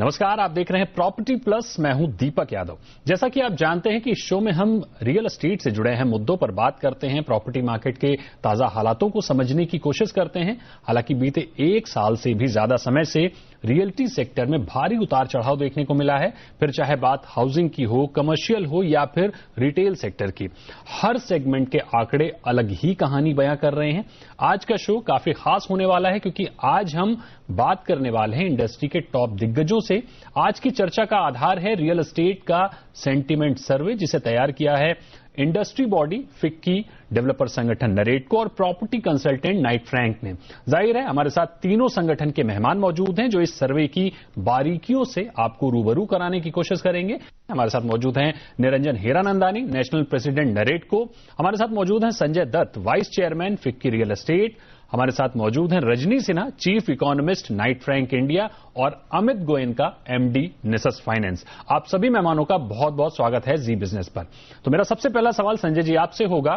नमस्कार, आप देख रहे हैं प्रॉपर्टी प्लस। मैं हूं दीपक यादव। जैसा कि आप जानते हैं कि इस शो में हम रियल एस्टेट से जुड़े हैं मुद्दों पर बात करते हैं, प्रॉपर्टी मार्केट के ताजा हालातों को समझने की कोशिश करते हैं। हालांकि बीते एक साल से भी ज्यादा समय से रियल्टी सेक्टर में भारी उतार चढ़ाव देखने को मिला है, फिर चाहे बात हाउसिंग की हो, कमर्शियल हो या फिर रिटेल सेक्टर की। हर सेगमेंट के आंकड़े अलग ही कहानी बयां कर रहे हैं। आज का शो काफी खास होने वाला है क्योंकि आज हम बात करने वाले हैं इंडस्ट्री के टॉप दिग्गजों से। आज की चर्चा का आधार है रियल एस्टेट का सेंटीमेंट सर्वे, जिसे तैयार किया है इंडस्ट्री बॉडी फिक्की, डेवलपर संगठन नरेटको और प्रॉपर्टी कंसल्टेंट नाइट फ्रैंक ने। जाहिर है हमारे साथ तीनों संगठन के मेहमान मौजूद हैं जो इस सर्वे की बारीकियों से आपको रूबरू कराने की कोशिश करेंगे। हमारे साथ मौजूद हैं निरंजन हीरानंदानी, नेशनल प्रेसिडेंट नरेटको। हमारे साथ मौजूद हैं Sanjay Dutt, vice chairman FICCI real estate. हमारे साथ मौजूद हैं Rajni Sinha, chief economist Knight Frank India, और अमित गोयनका, एमडी निसस फाइनेंस। आप सभी मेहमानों का बहुत बहुत स्वागत है जी बिजनेस पर। तो मेरा सबसे पहला सवाल संजय जी आपसे होगा,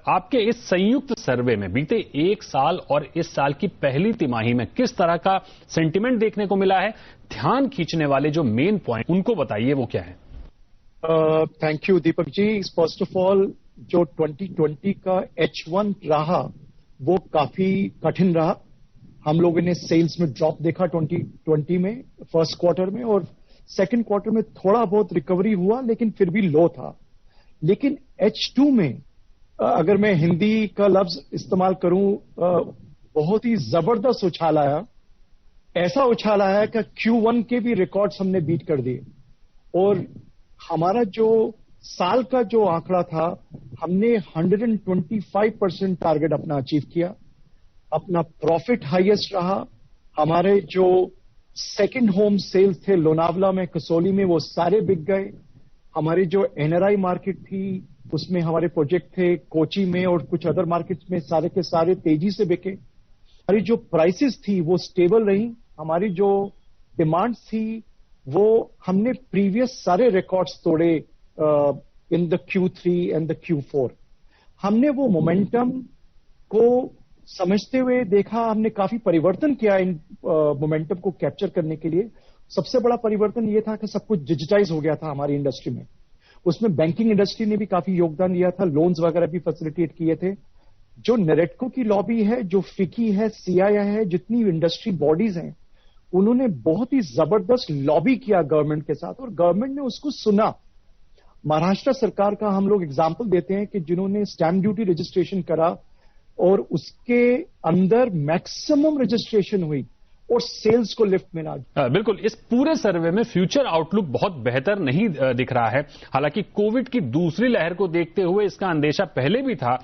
आपके इस संयुक्त सर्वे में बीते एक साल और इस साल की पहली तिमाही में किस तरह का सेंटिमेंट देखने को मिला है? ध्यान खींचने वाले जो मेन पॉइंट उनको बताइए, वो क्या है? Thank you Deepak ji. First of all, जो 2020 का H1 रहा वो काफी कठिन रहा। हम लोगों ने सेल्स में ड्रॉप देखा 2020 में फर्स्ट क्वार्टर में, और सेकंड क्वार्टर में थोड़ा बहुत रिकवरी हुआ लेकिन फिर भी लो था। लेकिन H2 में अगर मैं हिंदी का लफ्ज इस्तेमाल करूं, बहुत ही जबरदस्त उछाल आया। ऐसा उछाल आया कि Q1 के भी रिकॉर्ड्स हमने बीट कर दिए, और हमारा जो साल का जो आंकड़ा था, हमने 125% टारगेट अपना अचीव किया। अपना प्रॉफिट हाईएस्ट रहा। हमारे जो सेकंड होम सेल्स थे लोनावला में, कसौली में, वो सारे बिक गए। हमारी जो एनआरआई मार्केट थी उसमें हमारे प्रोजेक्ट थे कोची में और कुछ अदर मार्केट्स में, सारे के सारे तेजी से बिके। हमारी जो प्राइसेस थी वो स्टेबल रही। हमारी जो डिमांड थी वो हमने प्रीवियस सारे रिकॉर्ड्स तोड़े in the Q3 and the Q4। हमने वो मोमेंटम को समझते हुए देखा, हमने काफी परिवर्तन किया इन मोमेंटम को कैप्चर करने के लिए। सबसे बड़ा परिवर्तन ये था कि सब कुछ डिजिटाइज हो गया था हमारी इंडस्ट्री में। उसमें बैंकिंग इंडस्ट्री ने भी काफी योगदान दिया था, लोन्स वगैरह भी फैसिलिटेट किए थे। जो नरेटको की लॉबी है, जो फिकी है, सीआईआई है, जितनी इंडस्ट्री बॉडीज हैं, उन्होंने बहुत ही जबरदस्त लॉबी किया गवर्नमेंट के साथ, और गवर्नमेंट ने उसको सुना। महाराष्ट्र सरकार का हम लोग एग्जाम्पल देते हैं कि जिन्होंने स्टैंप ड्यूटी रजिस्ट्रेशन करा और उसके अंदर मैक्सिमम रजिस्ट्रेशन हुई और सेल्स को लिफ्ट मिला। बिल्कुल, इस पूरे सर्वे में फ्यूचर आउटलुक बहुत बेहतर नहीं दिख रहा है। हालांकि कोविड की दूसरी लहर को देखते हुए इसका अंदेशा पहले भी था।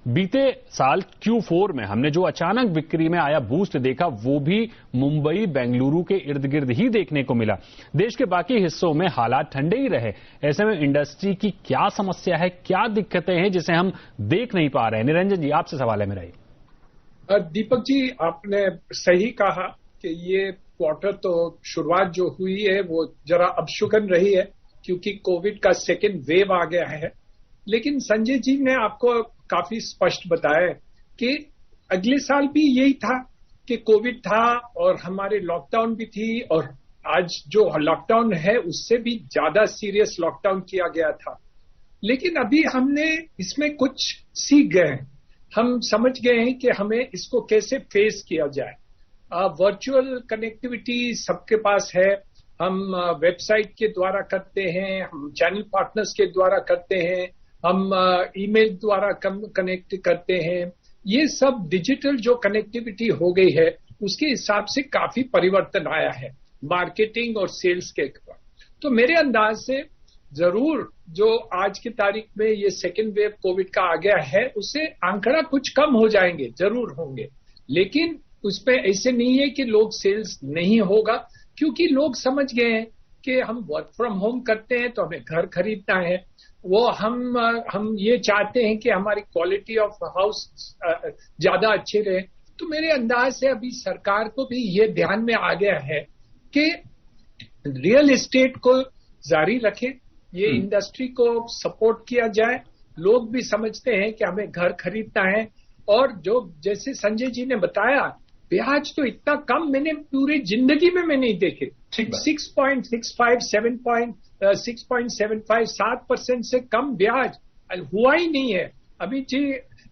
बीते साल Q4 में हमने जो अचानक बिक्री में आया बूस्ट देखा, वो भी मुंबई बेंगलुरु के इर्द गिर्द ही देखने को मिला। देश के बाकी हिस्सों में हालात ठंडे ही रहे। ऐसे में इंडस्ट्री की क्या समस्या है, क्या दिक्कतें हैं जिसे हम देख नहीं पा रहे हैं? निरंजन जी आपसे सवाल है मेरा। दीपक जी, आपने सही कहा कि ये क्वार्टर तो शुरुआत जो हुई है वो जरा अपशगुन रही है क्योंकि कोविड का सेकेंड वेव आ गया है। लेकिन संजय जी ने आपको काफी स्पष्ट बताया कि अगले साल भी यही था कि कोविड था और हमारे लॉकडाउन भी थी, और आज जो लॉकडाउन है उससे भी ज्यादा सीरियस लॉकडाउन किया गया था। लेकिन अभी हमने इसमें कुछ सीख गए हैं। हम समझ गए हैं कि हमें इसको कैसे फेस किया जाए। वर्चुअल कनेक्टिविटी सबके पास है। हम वेबसाइट के द्वारा करते हैं, हम चैनल पार्टनर्स के द्वारा करते हैं, हम ईमेल द्वारा कनेक्ट करते हैं। ये सब डिजिटल जो कनेक्टिविटी हो गई है उसके हिसाब से काफी परिवर्तन आया है मार्केटिंग और सेल्स के। तो मेरे अंदाज से जरूर जो आज की तारीख में ये सेकेंड वेव कोविड का आ गया है उससे आंकड़ा कुछ कम हो जाएंगे, जरूर होंगे। लेकिन उसमें ऐसे नहीं है कि लोग सेल्स नहीं होगा, क्योंकि लोग समझ गए हैं कि हम वर्क फ्रॉम होम करते हैं तो हमें घर खरीदना है। वो हम ये चाहते हैं कि हमारी क्वालिटी ऑफ हाउस ज्यादा अच्छी रहे। तो मेरे अंदाज से अभी सरकार को भी ये ध्यान में आ गया है कि रियल एस्टेट को जारी रखें, ये इंडस्ट्री को सपोर्ट किया जाए। लोग भी समझते हैं कि हमें घर खरीदना है, और जो जैसे संजय जी ने बताया ब्याज तो इतना कम मैंने पूरी जिंदगी में मैं नहीं देखे। 6.65, 6.75, 7% से कम ब्याज हुआ ही नहीं है। अभी जी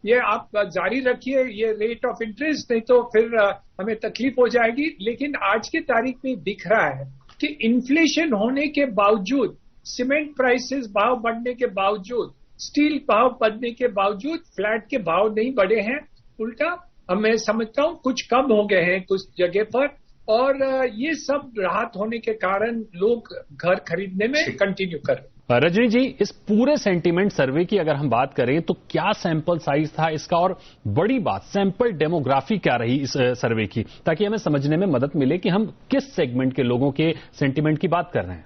ये आप जारी रखिए ये रेट ऑफ इंटरेस्ट, नहीं तो फिर हमें तकलीफ हो जाएगी। लेकिन आज की तारीख में दिख रहा है कि इन्फ्लेशन होने के बावजूद, सीमेंट प्राइसेस भाव बढ़ने के बावजूद, स्टील भाव बढ़ने के बावजूद फ्लैट के भाव नहीं बढ़े हैं, उल्टा मैं समझता हूं कुछ कम हो गए हैं कुछ जगह पर। और ये सब राहत होने के कारण लोग घर खरीदने में कंटिन्यू कर रहे हैं। रजनी जी, इस पूरे सेंटीमेंट सर्वे की अगर हम बात करें तो क्या सैंपल साइज था इसका, और बड़ी बात सैंपल डेमोग्राफी क्या रही इस सर्वे की, ताकि हमें समझने में मदद मिले कि हम किस सेगमेंट के लोगों के सेंटीमेंट की बात कर रहे हैं।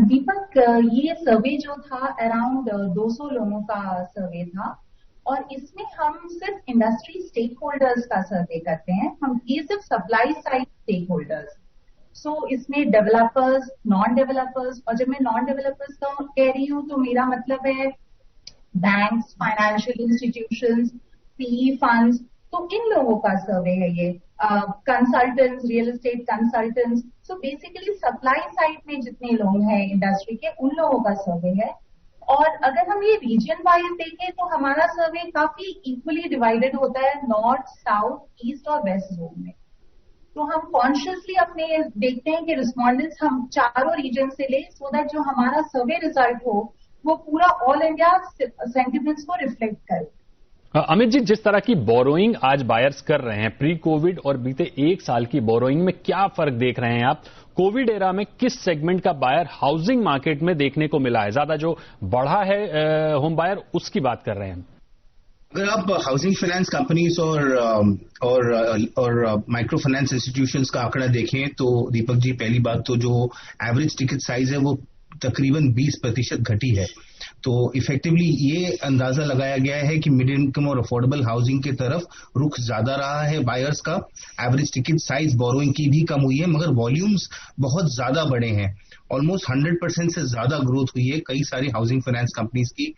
दीपक, ये सर्वे जो था अराउंड 200 लोगों का सर्वे था, और इसमें हम सिर्फ इंडस्ट्री स्टेक होल्डर्स का सर्वे करते हैं। हम ये सिर्फ सप्लाई साइड स्टेक होल्डर्स, सो इसमें डेवलपर्स, नॉन डेवलपर्स, और जब मैं नॉन डेवलपर्स का कह रही हूँ तो मेरा मतलब है banks, financial institutions, PE funds, तो इन लोगों का सर्वे है ये। Consultants, real estate consultants, so basically supply side में जितने लोग हैं इंडस्ट्री के, उन लोगों का सर्वे है। और अगर हम ये रीजन वाइज देखें तो हमारा सर्वे काफी इक्वली डिवाइडेड होता है नॉर्थ, साउथ, ईस्ट और वेस्ट जोन में। तो हम कॉन्शियसली अपने देखते हैं कि रिस्पॉन्डेंट्स हम चारों रीजन से ले, सो दैट जो हमारा सर्वे रिजल्ट हो वो पूरा ऑल इंडिया सेंटिमेंट्स को रिफ्लेक्ट करे। अमित जी, जिस तरह की बोरोइंग आज बायर्स कर रहे हैं, प्री कोविड और बीते एक साल की बोरोइंग में क्या फर्क देख रहे हैं आप? कोविड एरा में किस सेगमेंट का बायर हाउसिंग मार्केट में देखने को मिला है? ज्यादा जो बढ़ा है होम बायर, उसकी बात कर रहे हैं। अगर आप हाउसिंग फाइनेंस कंपनीज और माइक्रो फाइनेंस इंस्टीट्यूशंस का आंकड़ा देखें तो दीपक जी, पहली बात तो जो एवरेज टिकट साइज है वो तकरीबन 20% घटी है। तो इफेक्टिवली ये अंदाजा लगाया गया है कि मिडिल इनकम और अफोर्डेबल हाउसिंग की तरफ रुख ज्यादा रहा है बायर्स का। एवरेज टिकट साइज बोरोइंग की भी कम हुई है, मगर वॉल्यूम्स बहुत ज्यादा बढ़े हैं। ऑलमोस्ट 100% से ज्यादा ग्रोथ हुई है कई सारी हाउसिंग फाइनेंस कंपनीज की।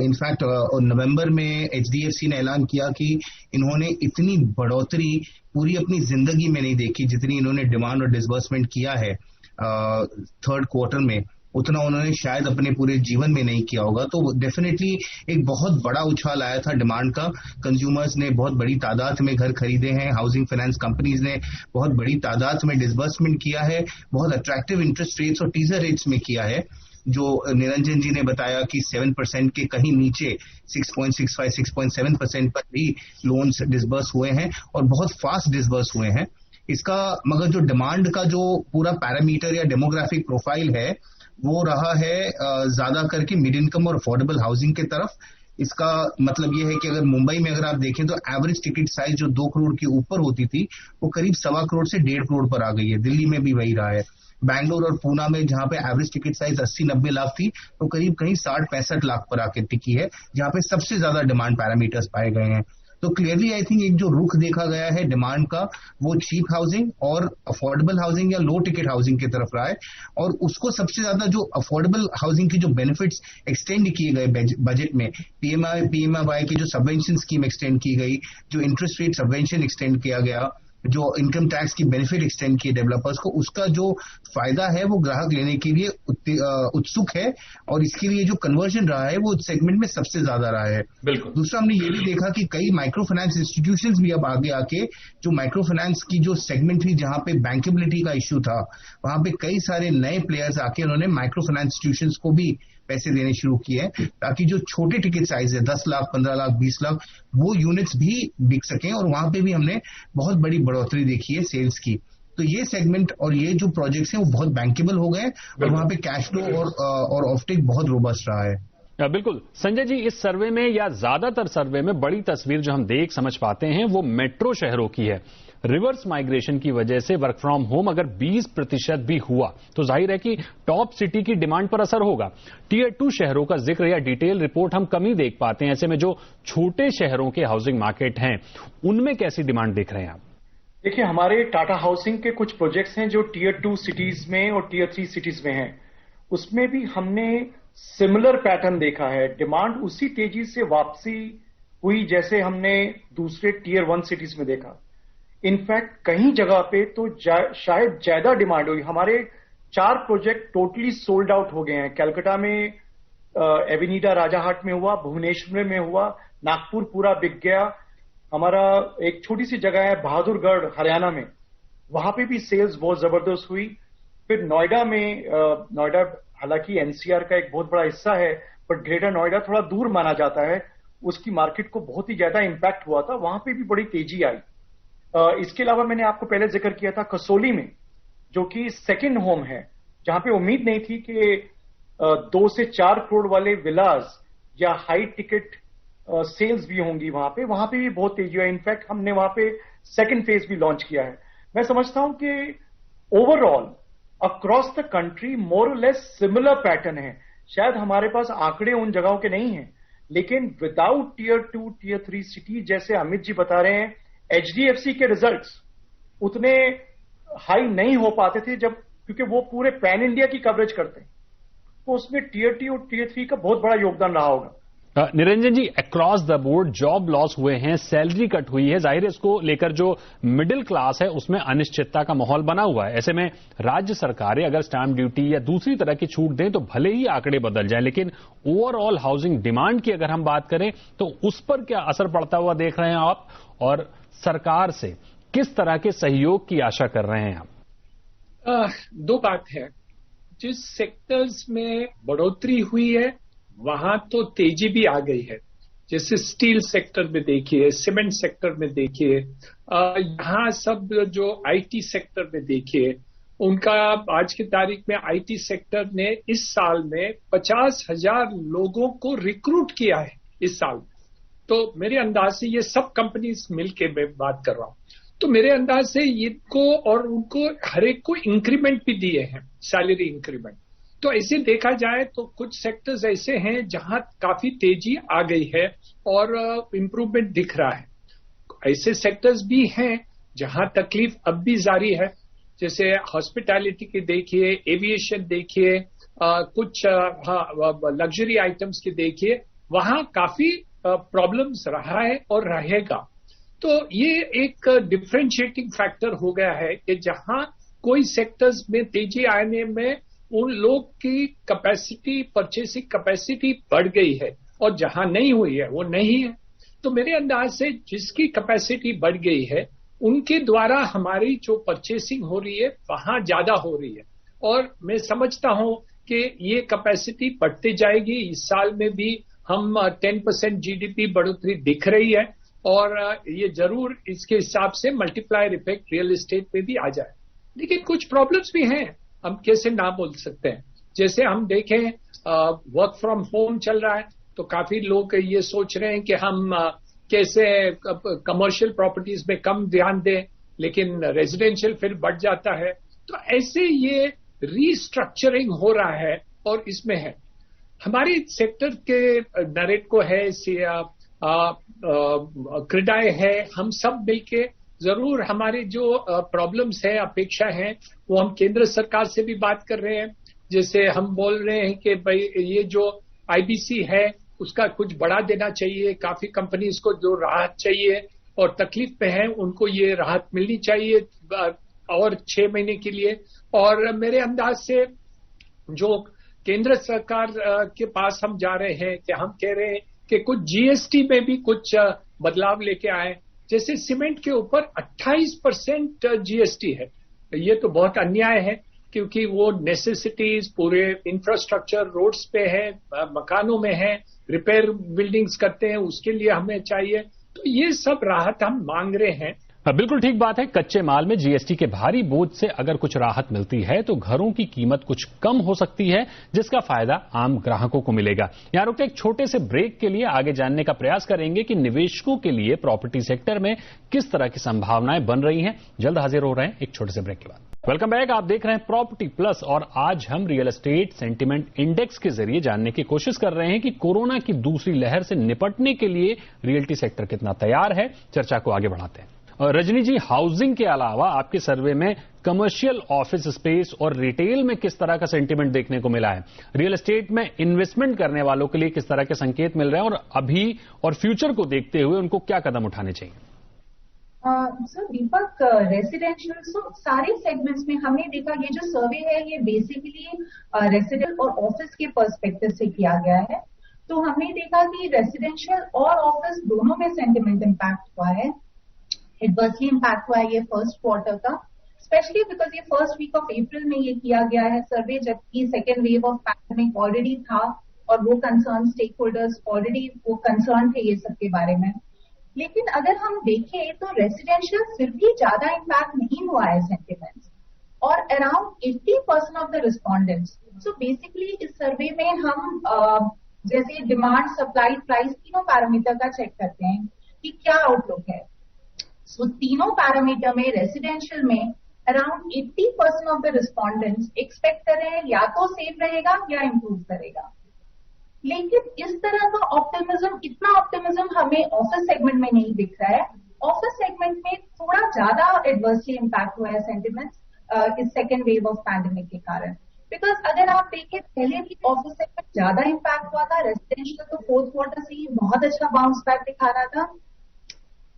इनफैक्ट नवंबर में एचडीएफसी ने ऐलान किया कि इन्होंने इतनी बढ़ोतरी पूरी अपनी जिंदगी में नहीं देखी जितनी इन्होंने डिमांड और डिसबर्समेंट किया है थर्ड क्वार्टर में, उतना उन्होंने शायद अपने पूरे जीवन में नहीं किया होगा। तो डेफिनेटली एक बहुत बड़ा उछाल आया था डिमांड का। कंज्यूमर्स ने बहुत बड़ी तादाद में घर खरीदे हैं, हाउसिंग फाइनेंस कंपनीज ने बहुत बड़ी तादाद में डिसबर्समेंट किया है, बहुत अट्रैक्टिव इंटरेस्ट रेट्स और टीजर रेट्स में किया है। जो निरंजन जी ने बताया कि 7% के कहीं नीचे 6.65, 6.7% पर भी लोन्स डिसबर्स हुए हैं और बहुत फास्ट डिसबर्स हुए हैं। इसका मगर जो डिमांड का जो पूरा पैरामीटर या डेमोग्राफिक प्रोफाइल है वो रहा है ज्यादा करके मिड इनकम और अफोर्डेबल हाउसिंग की तरफ। इसका मतलब ये है कि अगर मुंबई में अगर आप देखें तो एवरेज टिकट साइज जो 2 करोड़ के ऊपर होती थी वो करीब 1.25 करोड़ से 1.5 करोड़ पर आ गई है। दिल्ली में भी वही रहा है। बैंगलोर और पूना में जहां पे एवरेज टिकट साइज 80-90 लाख थी तो करीब कहीं 60-65 लाख पर आके टिकी है, जहां पे सबसे ज्यादा डिमांड पैरामीटर्स पाए गए हैं। तो क्लियरली आई थिंक एक जो रुख देखा गया है डिमांड का वो चीप हाउसिंग और अफोर्डेबल हाउसिंग या लो टिकट हाउसिंग की तरफ रहा है। और उसको सबसे ज्यादा जो अफोर्डेबल हाउसिंग की जो बेनिफिट्स एक्सटेंड किए गए बजट में, पीएमआई की जो सबवेंशन स्कीम एक्सटेंड की गई, जो इंटरेस्ट रेट सबवेंशन एक्सटेंड किया गया, जो इनकम टैक्स की बेनिफिट एक्सटेंड किए डेवलपर्स को, उसका जो फायदा है वो ग्राहक लेने के लिए उत्सुक है और इसके लिए जो कन्वर्जन रहा है वो सेगमेंट में सबसे ज्यादा रहा है। बिल्कुल। दूसरा, हमने ये भी देखा कि कई माइक्रो फाइनेंस इंस्टीट्यूशंस भी अब आगे आके जो माइक्रो फाइनेंस की जो सेगमेंट थी जहां पे बैंकेबिलिटी का इश्यू था, वहां पे कई सारे नए प्लेयर्स आके उन्होंने माइक्रो फाइनेंस इंस्टीट्यूशंस को भी पैसे देने शुरू किए हैं ताकि जो छोटे टिकट साइज है 10 लाख, 15 लाख, 20 लाख, वो यूनिट्स भी बिक सकें। और वहां पे भी हमने बहुत बड़ी बढ़ोतरी देखी है सेल्स की। तो ये सेगमेंट और ये जो प्रोजेक्ट्स हैं वो बहुत बैंकेबल हो गए और वहां पे कैश फ्लो और ऑफटेक बहुत रोबस्ट रहा है। बिल्कुल संजय जी, इस सर्वे में या ज्यादातर सर्वे में बड़ी तस्वीर जो हम देख समझ पाते हैं वो मेट्रो शहरों की है। रिवर्स माइग्रेशन की वजह से वर्क फ्रॉम होम अगर 20% भी हुआ तो जाहिर है कि टॉप सिटी की डिमांड पर असर होगा। टीयर 2 शहरों का जिक्र या डिटेल रिपोर्ट हम कम ही देख पाते हैं। ऐसे में जो छोटे शहरों के हाउसिंग मार्केट हैं उनमें कैसी डिमांड देख रहे हैं आप? देखिए, हमारे टाटा हाउसिंग के कुछ प्रोजेक्ट्स हैं जो टीयर 2 सिटीज में और टीयर 3 सिटीज में हैं। उसमें भी हमने सिमिलर पैटर्न देखा है। डिमांड उसी तेजी से वापसी हुई जैसे हमने दूसरे टीयर 1 सिटीज में देखा। इनफैक्ट कहीं जगह पे तो शायद ज्यादा डिमांड हुई। हमारे 4 प्रोजेक्ट टोटली सोल्ड आउट हो गए हैं। कलकत्ता में एविनीडा राजाहाट में हुआ, भुवनेश्वर में हुआ, नागपुर पूरा बिक गया। हमारा एक छोटी सी जगह है बहादुरगढ़ हरियाणा में, वहां पे भी सेल्स बहुत जबरदस्त हुई। फिर नोएडा में, नोएडा हालांकि एनसीआर का एक बहुत बड़ा हिस्सा है, बट ग्रेटर नोएडा थोड़ा दूर माना जाता है, उसकी मार्केट को बहुत ही ज्यादा इंपैक्ट हुआ था, वहां पे भी बड़ी तेजी आई। इसके अलावा मैंने आपको पहले जिक्र किया था कसौली में, जो कि सेकंड होम है, जहां पे उम्मीद नहीं थी कि 2 से 4 करोड़ वाले विलास या हाई टिकट सेल्स भी होंगी वहां पे भी बहुत तेजी है। इनफैक्ट हमने वहां पे सेकंड फेज भी लॉन्च किया है। मैं समझता हूं कि overall across the country more और लेस सिमिलर पैटर्न है। शायद हमारे पास आंकड़े उन जगहों के नहीं हैं, लेकिन विदाउट टियर 2 टियर 3 सिटी, जैसे अमित जी बता रहे हैं, एचडीएफसी के रिजल्ट्स उतने हाई नहीं हो पाते थे, जब क्योंकि वो पूरे पैन इंडिया की कवरेज करते हैं, तो उसमें टियर 2 और टियर 3 का बहुत बड़ा योगदान रहा होगा। Niranjan ji, across the board job loss हुए हैं, सैलरी कट हुई है, जाहिर है इसको लेकर जो मिडिल क्लास है उसमें अनिश्चितता का माहौल बना हुआ है। ऐसे में राज्य सरकारें अगर स्टैंप ड्यूटी या दूसरी तरह की छूट दें तो भले ही आंकड़े बदल जाएं, लेकिन ओवरऑल हाउसिंग डिमांड की अगर हम बात करें तो उस पर क्या असर पड़ता हुआ देख रहे हैं आप, और सरकार से किस तरह के सहयोग की आशा कर रहे हैं आप? 2 बात है। जिस सेक्टर्स में बढ़ोतरी हुई है वहां तो तेजी भी आ गई है, जैसे स्टील सेक्टर में देखिए, सीमेंट सेक्टर में देखिए, यहाँ सब जो आईटी सेक्टर में देखिए, उनका आज की तारीख में आईटी सेक्टर ने इस साल में 50,000 लोगों को रिक्रूट किया है इस साल। तो मेरे अंदाज से ये सब कंपनीज मिलके मैं बात कर रहा हूं, तो मेरे अंदाज से इनको और उनको हर एक को इंक्रीमेंट भी दिए हैं, सैलरी इंक्रीमेंट। तो ऐसे देखा जाए तो कुछ सेक्टर्स ऐसे हैं जहां काफी तेजी आ गई है और इंप्रूवमेंट दिख रहा है। ऐसे सेक्टर्स भी हैं जहां तकलीफ अब भी जारी है, जैसे हॉस्पिटैलिटी के देखिए, एविएशन देखिए, कुछ लग्जरी आइटम्स के देखिए, वहां काफी प्रॉब्लम्स रहा है और रहेगा। तो ये एक डिफरेंशिएटिंग फैक्टर हो गया है कि जहां कोई सेक्टर्स में तेजी आने में उन लोग की कैपेसिटी, परचेसिंग कैपेसिटी बढ़ गई है, और जहां नहीं हुई है वो नहीं है। तो मेरे अंदाज से जिसकी कैपेसिटी बढ़ गई है उनके द्वारा हमारी जो परचेसिंग हो रही है वहां ज्यादा हो रही है, और मैं समझता हूं कि ये कैपेसिटी बढ़ती जाएगी। इस साल में भी हम 10% जीडीपी बढ़ोतरी दिख रही है, और ये जरूर इसके हिसाब से मल्टीप्लायर इफेक्ट रियल एस्टेट पे भी आ जाए। लेकिन कुछ प्रॉब्लम्स भी हैं, हम कैसे ना बोल सकते हैं। जैसे हम देखें, वर्क फ्रॉम होम चल रहा है, तो काफी लोग ये सोच रहे हैं कि हम कैसे कमर्शियल प्रॉपर्टीज में कम ध्यान दें, लेकिन रेजिडेंशियल फिर बढ़ जाता है। तो ऐसे ये रीस्ट्रक्चरिंग हो रहा है, और इसमें है हमारे सेक्टर के नरेटको है, क्रेडाई है, हम सब मिलके जरूर हमारे जो प्रॉब्लम्स है, अपेक्षा है, वो हम केंद्र सरकार से भी बात कर रहे हैं। जैसे हम बोल रहे हैं कि भाई ये जो आईबीसी है उसका कुछ बढ़ा देना चाहिए, काफी कंपनीज को जो राहत चाहिए और तकलीफ पे है उनको ये राहत मिलनी चाहिए और 6 महीने के लिए। और मेरे अंदाज से जो केंद्र सरकार के पास हम जा रहे हैं कि हम कह रहे हैं कि कुछ जीएसटी में भी कुछ बदलाव लेके आए। जैसे सीमेंट के ऊपर 28% जीएसटी है, ये तो बहुत अन्याय है, क्योंकि वो नेसेसिटीज पूरे इंफ्रास्ट्रक्चर रोड्स पे है, मकानों में है, रिपेयर बिल्डिंग्स करते हैं, उसके लिए हमें चाहिए। तो ये सब राहत हम मांग रहे हैं। बिल्कुल ठीक बात है। कच्चे माल में जीएसटी के भारी बोझ से अगर कुछ राहत मिलती है तो घरों की कीमत कुछ कम हो सकती है, जिसका फायदा आम ग्राहकों को मिलेगा। यहां रुकते एक छोटे से ब्रेक के लिए आगे जानने का प्रयास करेंगे कि निवेशकों के लिए प्रॉपर्टी सेक्टर में किस तरह की संभावनाएं बन रही हैं। जल्द हाजिर हो रहे हैं एक छोटे से ब्रेक के बाद। वेलकम बैक, आप देख रहे हैं प्रॉपर्टी प्लस, और आज हम रियल एस्टेट सेंटिमेंट इंडेक्स के जरिए जानने की कोशिश कर रहे हैं कि कोरोना की दूसरी लहर से निपटने के लिए रियल्टी सेक्टर कितना तैयार है। चर्चा को आगे बढ़ाते हैं। रजनी जी, हाउसिंग के अलावा आपके सर्वे में कमर्शियल ऑफिस स्पेस और रिटेल में किस तरह का सेंटीमेंट देखने को मिला है? रियल एस्टेट में इन्वेस्टमेंट करने वालों के लिए किस तरह के संकेत मिल रहे हैं, और अभी और फ्यूचर को देखते हुए उनको क्या कदम उठाने चाहिए? सो दीपक, रेसिडेंशियल सारे सेगमेंट्स में हमने देखा, ये जो सर्वे है ये बेसिकली रेसिडेंशियल और ऑफिस के पर्सपेक्टिव से किया गया है। तो हमने देखा कि रेसिडेंशियल और ऑफिस दोनों में सेंटिमेंट इम्पैक्ट हुआ है, एडवर्सली इम्पैक्ट हुआ है ये फर्स्ट क्वार्टर का, स्पेशली बिकॉज ये फर्स्ट वीक ऑफ अप्रैल में ये किया गया है सर्वे, जबकि second wave of pandemic already था और वो कंसर्न स्टेक होल्डर्स ऑलरेडी वो कंसर्न थे ये सब के बारे में। लेकिन अगर हम देखें तो रेसिडेंशियल फिर भी ज्यादा इम्पैक्ट नहीं हुआ है सेंटिमेंट्स, और around 80% of the respondents. So basically इस सर्वे में हम जैसे डिमांड, सप्लाई, प्राइस तीनों पैरामीटर का चेक करते हैं कि क्या आउटलुक है। सो तीनों पैरामीटर में रेसिडेंशियल में around 80% of the respondents expect कर रहे हैं या तो सेफ रहेगा या इम्प्रूव करेगा। लेकिन इस तरह का ऑप्टिमिज्म, इतना ऑप्टिमिज्म हमें ऑफिस सेगमेंट में नहीं दिख रहा है। ऑफिस सेगमेंट में थोड़ा ज्यादा एडवर्सली इम्पैक्ट हुआ है सेंटिमेंट्स इस सेकेंड वेव ऑफ पैंडेमिक के कारण। बिकॉज अगर आप देखें पहले भी ऑफिस सेगमेंट ज्यादा इम्पैक्ट हुआ था, रेसिडेंशियल तो फोर्थ क्वार्टर से ही बहुत अच्छा बाउंस बैक दिखा रहा था,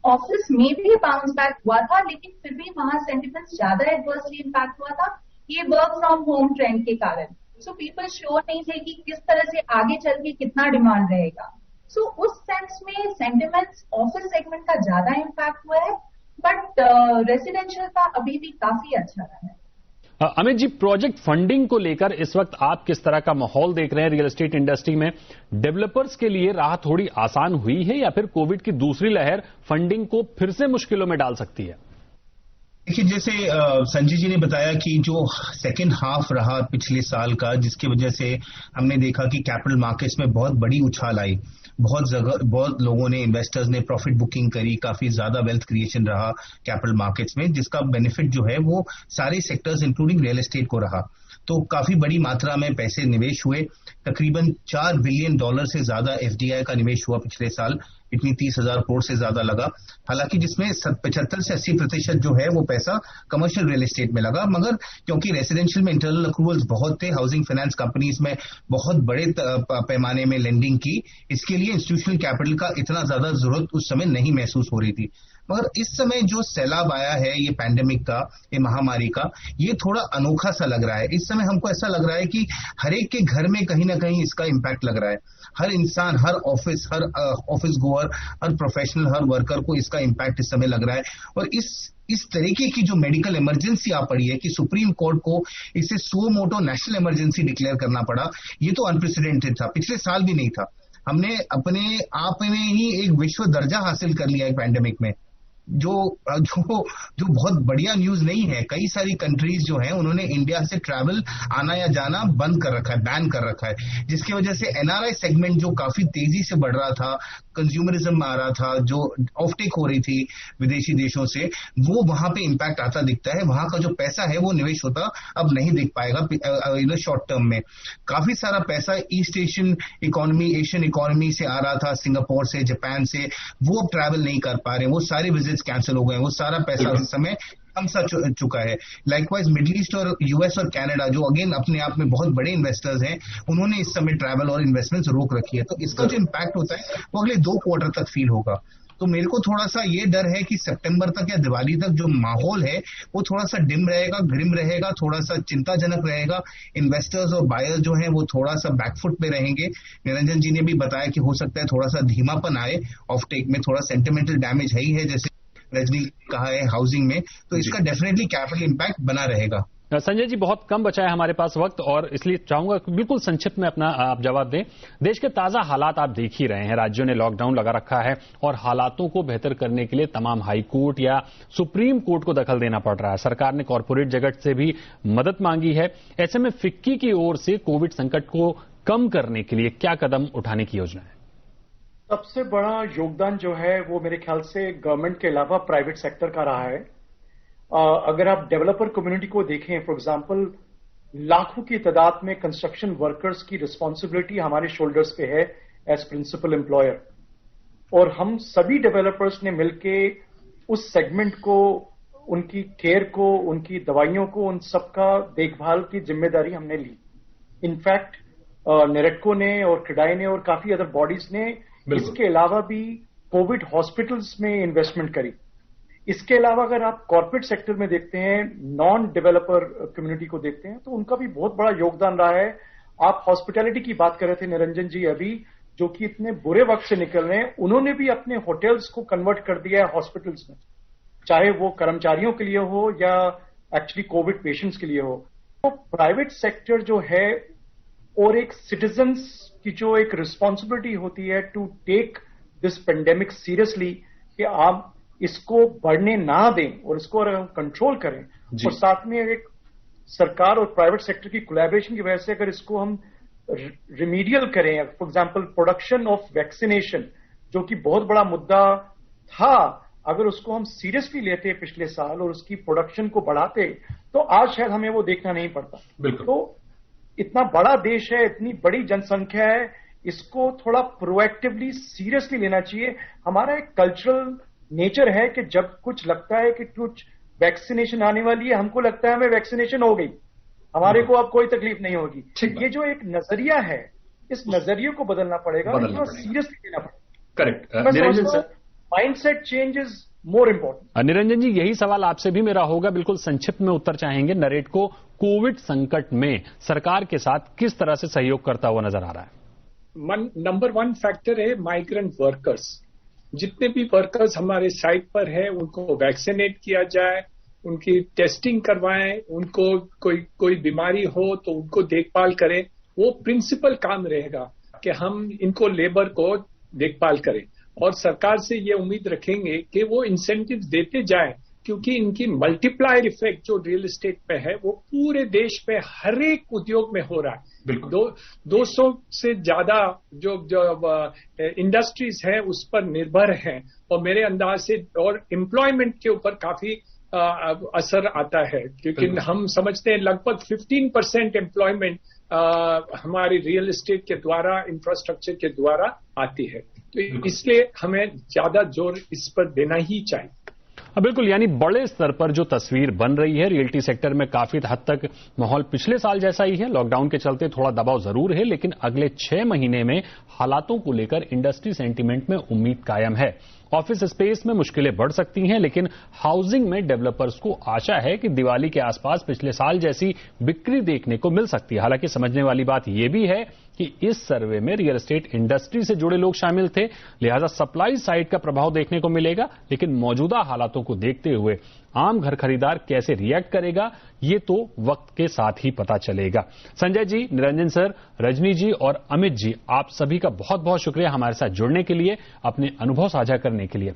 ऑफिस में भी बाउंस बैक हुआ था, लेकिन फिर भी वहां सेंटिमेंट्स ज्यादा एडवर्सली इम्पैक्ट हुआ था, ये वर्क फ्रॉम होम ट्रेंड के कारण। सो पीपल श्योर नहीं थे कि किस तरह से आगे चल के कितना डिमांड रहेगा। सो उस सेंस में सेंटिमेंट्स ऑफिस सेगमेंट का ज्यादा इम्पैक्ट हुआ है, बट रेसिडेंशियल का अभी भी काफी अच्छा रहा है। अमित जी, प्रोजेक्ट फंडिंग को लेकर इस वक्त आप किस तरह का माहौल देख रहे हैं रियल एस्टेट इंडस्ट्री में? डेवलपर्स के लिए राह थोड़ी आसान हुई है या फिर कोविड की दूसरी लहर फंडिंग को फिर से मुश्किलों में डाल सकती है? देखिए, जैसे संजय जी ने बताया कि जो सेकेंड हाफ रहा पिछले साल का, जिसकी वजह से हमने देखा कि कैपिटल मार्केट्स में बहुत बड़ी उछाल आई, बहुत लोगों ने, इन्वेस्टर्स ने प्रॉफिट बुकिंग करी, काफी ज्यादा वेल्थ क्रिएशन रहा कैपिटल मार्केट्स में, जिसका बेनिफिट जो है वो सारे सेक्टर्स इंक्लूडिंग रियल एस्टेट को रहा। तो काफी बड़ी मात्रा में पैसे निवेश हुए, तकरीबन $4 बिलियन से ज्यादा एफडीआई का निवेश हुआ पिछले साल, इतनी 30,000 करोड़ से ज्यादा लगा। हालांकि जिसमें 75 से 80% जो है वो पैसा कमर्शियल रियल एस्टेट में लगा, मगर क्योंकि रेसिडेंशियल में इंटरनल अक्रूवल्स बहुत थे, हाउसिंग फाइनेंस कंपनीज में बहुत बड़े पैमाने में लेंडिंग की, इसके लिए इंस्टीट्यूशनल कैपिटल का इतना ज्यादा जरूरत उस समय नहीं महसूस हो रही थी। मगर इस समय जो सैलाब आया है ये पैंडेमिक का, ये महामारी का, ये थोड़ा अनोखा सा लग रहा है। इस समय हमको ऐसा लग रहा है कि हर एक के घर में कहीं ना कहीं इसका इम्पैक्ट लग रहा है। हर इंसान, हर ऑफिस गोअर, हर प्रोफेशनल, हर वर्कर को इसका इम्पैक्ट इस समय लग रहा है। और इस तरीके की जो मेडिकल इमरजेंसी आ पड़ी है कि सुप्रीम कोर्ट को इसे suo motu national emergency declare करना पड़ा, ये तो अनप्रेसिडेंटेड था, पिछले साल भी नहीं था। हमने अपने आप में ही एक विश्व दर्जा हासिल कर लिया है पैंडेमिक में, जो बहुत बढ़िया न्यूज नहीं है। कई सारी कंट्रीज जो हैं उन्होंने इंडिया से ट्रैवल, आना या जाना बंद कर रखा है, बैन कर रखा है, जिसकी वजह से एनआरआई सेगमेंट जो काफी तेजी से बढ़ रहा था, कंज्यूमरिज्म आ रहा था, जो ऑफटेक हो रही थी विदेशी देशों से, वो वहां पे इम्पैक्ट आता दिखता है। वहां का जो पैसा है वो निवेश होता अब नहीं दिख पाएगा शॉर्ट टर्म में। काफी सारा पैसा ईस्ट एशियन इकोनॉमी से आ रहा था, सिंगापुर से, जापान से, वो अब ट्रैवल नहीं कर पा रहे, वो सारे विजिट्स कैंसिल हो गए, वो सारा पैसा इस समय कम सा चुका है। लाइकवाइज मिडिल ईस्ट और यूएस और कनाडा, जो अगेन अपने आप में बहुत बड़े इन्वेस्टर्स हैं, उन्होंने इस समय ट्रैवल और इन्वेस्टमेंट्स रोक रखी है। तो इसका जो इम्पैक्ट होता है वो अगले 2 क्वार्टर तक फील होगा। तो मेरे को थोड़ा सा ये डर है कि सितंबर तक या दिवाली तक जो माहौल है वो थोड़ा सा डिम रहेगा, ग्रिम रहेगा, थोड़ा सा चिंताजनक रहेगा। इन्वेस्टर्स और बायर्स जो हैं वो थोड़ा सा बैकफुट पे रहेंगे। निरंजन जी ने भी बताया कि हो सकता है थोड़ा सा धीमापन आए ऑफ टेक में, थोड़ा सेंटिमेंटल डैमेज है ही है, जैसे रजनी कहा है हाउसिंग में, तो इसका डेफिनेटली कैपिटल इम्पैक्ट बना रहेगा। संजय जी, बहुत कम बचा है हमारे पास वक्त, और इसलिए चाहूंगा कि बिल्कुल संक्षिप्त में अपना आप जवाब दें। देश के ताजा हालात आप देख ही रहे हैं, राज्यों ने लॉकडाउन लगा रखा है और हालातों को बेहतर करने के लिए तमाम हाई कोर्ट या सुप्रीम कोर्ट को दखल देना पड़ रहा है। सरकार ने कॉरपोरेट जगत से भी मदद मांगी है। ऐसे में फिक्की की ओर से कोविड संकट को कम करने के लिए क्या कदम उठाने की योजना है? सबसे बड़ा योगदान जो है वो मेरे ख्याल से गवर्नमेंट के अलावा प्राइवेट सेक्टर का रहा है। अगर आप डेवलपर कम्युनिटी को देखें, फॉर एग्जांपल, लाखों की तादाद में कंस्ट्रक्शन वर्कर्स की रिस्पॉन्सिबिलिटी हमारे शोल्डर्स पे है एज प्रिंसिपल एम्प्लॉयर, और हम सभी डेवलपर्स ने मिलके उस सेगमेंट को, उनकी केयर को, उनकी दवाइयों को, उन सबका देखभाल की जिम्मेदारी हमने ली। इनफैक्ट नेरेटको ने और क्रेडाई ने और काफी अदर बॉडीज ने इसके अलावा भी कोविड हॉस्पिटल्स में इन्वेस्टमेंट करी। इसके अलावा अगर आप कॉर्पोरेट सेक्टर में देखते हैं, नॉन डेवलपर कम्युनिटी को देखते हैं, तो उनका भी बहुत बड़ा योगदान रहा है। आप हॉस्पिटैलिटी की बात कर रहे थे निरंजन जी अभी, जो कि इतने बुरे वक्त से निकल रहे हैं, उन्होंने भी अपने होटल्स को कन्वर्ट कर दिया है हॉस्पिटल्स में, चाहे वो कर्मचारियों के लिए हो या एक्चुअली कोविड पेशेंट्स के लिए हो। तो प्राइवेट सेक्टर जो है और एक सिटीजन्स की जो एक रिस्पॉन्सिबिलिटी होती है to take this pandemic seriously, कि आप इसको बढ़ने ना दें और इसको अगर हम कंट्रोल करें, और साथ में एक सरकार और प्राइवेट सेक्टर की कोलैबोरेशन की वजह से अगर इसको हम रिमीडियल करें, for example production of vaccination जो कि बहुत बड़ा मुद्दा था, अगर उसको हम सीरियसली लेते पिछले साल और उसकी प्रोडक्शन को बढ़ाते, तो आज शायद हमें वो देखना नहीं पड़ता। तो इतना बड़ा देश है, इतनी बड़ी जनसंख्या है, इसको थोड़ा प्रोएक्टिवली सीरियसली लेना चाहिए। हमारा एक कल्चरल नेचर है कि जब कुछ लगता है कि कुछ वैक्सीनेशन आने वाली है, हमको लगता है हमें वैक्सीनेशन हो गई, हमारे को अब कोई तकलीफ नहीं होगी। ये जो एक नजरिया है, इस नजरिए को बदलना पड़ेगा, सीरियसली लेना पड़ेगा। Correct. Mindset change is more important. Niranjan ji, यही सवाल आपसे भी मेरा होगा, बिल्कुल संक्षिप्त में उत्तर चाहेंगे। नरेट को कोविड संकट में सरकार के साथ किस तरह से सहयोग करता हुआ नजर आ रहा है? नंबर 1 फैक्टर है माइग्रेंट वर्कर्स। जितने भी वर्कर्स हमारे साइट पर है, उनको वैक्सीनेट किया जाए, उनकी टेस्टिंग करवाएं, उनको कोई बीमारी हो तो उनको देखभाल करें। वो प्रिंसिपल काम रहेगा कि हम इनको लेबर को देखभाल करें, और सरकार से ये उम्मीद रखेंगे कि वो इंसेंटिव्स देते जाएं, क्योंकि इनकी मल्टीप्लायर इफेक्ट जो रियल एस्टेट पे है वो पूरे देश पे हर एक उद्योग में हो रहा है। 200 से ज्यादा जो इंडस्ट्रीज है उस पर निर्भर हैं, और मेरे अंदाज से और एम्प्लॉयमेंट के ऊपर काफी असर आता है, क्योंकि हम समझते हैं लगभग 15% एम्प्लॉयमेंट हमारी रियल एस्टेट के द्वारा, इंफ्रास्ट्रक्चर के द्वारा आती है। तो इसलिए हमें ज्यादा जोर इस पर देना ही चाहिए। बिल्कुल, यानी बड़े स्तर पर जो तस्वीर बन रही है रियल्टी सेक्टर में, काफी हद तक माहौल पिछले साल जैसा ही है। लॉकडाउन के चलते थोड़ा दबाव जरूर है, लेकिन अगले 6 महीने में हालातों को लेकर इंडस्ट्री सेंटीमेंट में उम्मीद कायम है। ऑफिस स्पेस में मुश्किलें बढ़ सकती हैं, लेकिन हाउसिंग में डेवलपर्स को आशा है कि दिवाली के आसपास पिछले साल जैसी बिक्री देखने को मिल सकती है। हालांकि समझने वाली बात यह भी है कि इस सर्वे में रियल एस्टेट इंडस्ट्री से जुड़े लोग शामिल थे, लिहाजा सप्लाई साइड का प्रभाव देखने को मिलेगा। लेकिन मौजूदा हालातों को देखते हुए आम घर खरीदार कैसे रिएक्ट करेगा, ये तो वक्त के साथ ही पता चलेगा। संजय जी, निरंजन सर, रजनी जी और अमित जी, आप सभी का बहुत बहुत शुक्रिया हमारे साथ जुड़ने के लिए, अपने अनुभव साझा करने के लिए।